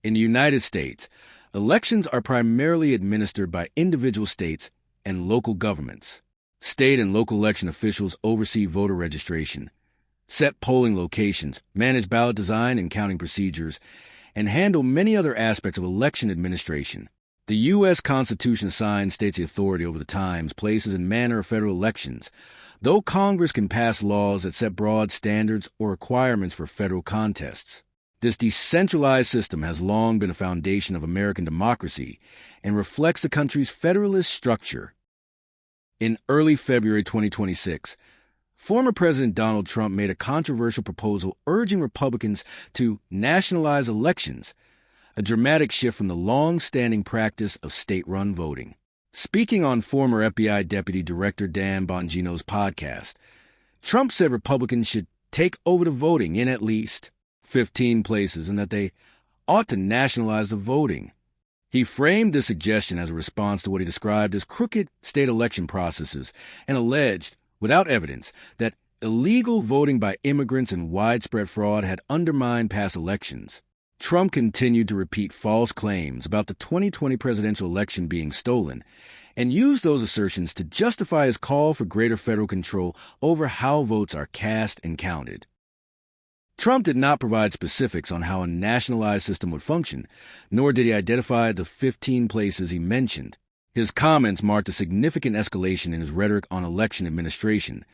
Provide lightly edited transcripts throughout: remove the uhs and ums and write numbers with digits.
In the United States, elections are primarily administered by individual states and local governments. State and local election officials oversee voter registration, set polling locations, manage ballot design and counting procedures, and handle many other aspects of election administration. The U.S. Constitution assigns states the authority over the times, places, and manner of federal elections, though Congress can pass laws that set broad standards or requirements for federal contests. This decentralized system has long been a foundation of American democracy and reflects the country's federalist structure. In early February 2026, former President Donald Trump made a controversial proposal urging Republicans to nationalize elections, a dramatic shift from the long-standing practice of state-run voting. Speaking on former FBI Deputy Director Dan Bongino's podcast, Trump said Republicans should take over the voting in at least 15 places and that they ought to nationalize the voting. He framed this suggestion as a response to what he described as crooked state election processes and alleged, without evidence, that illegal voting by immigrants and widespread fraud had undermined past elections. Trump continued to repeat false claims about the 2020 presidential election being stolen and used those assertions to justify his call for greater federal control over how votes are cast and counted. Trump did not provide specifics on how a nationalized system would function, nor did he identify the 15 places he mentioned. His comments marked a significant escalation in his rhetoric on election administration,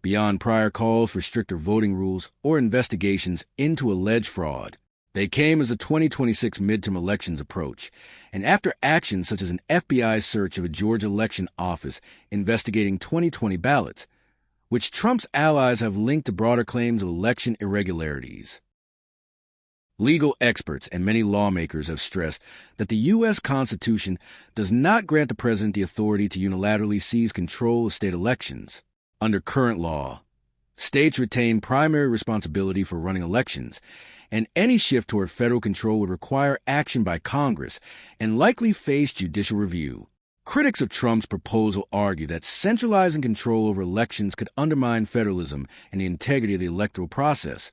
beyond prior calls for stricter voting rules or investigations into alleged fraud. They came as the 2026 midterm elections approach, and after actions such as an FBI search of a Georgia election office investigating 2020 ballots, which Trump's allies have linked to broader claims of election irregularities. Legal experts and many lawmakers have stressed that the U.S. Constitution does not grant the president the authority to unilaterally seize control of state elections. Under current law, states retain primary responsibility for running elections, and any shift toward federal control would require action by Congress and likely face judicial review. Critics of Trump's proposal argue that centralizing control over elections could undermine federalism and the integrity of the electoral process,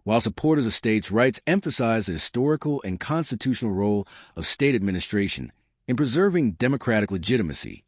while supporters of states' rights emphasize the historical and constitutional role of state administration in preserving democratic legitimacy.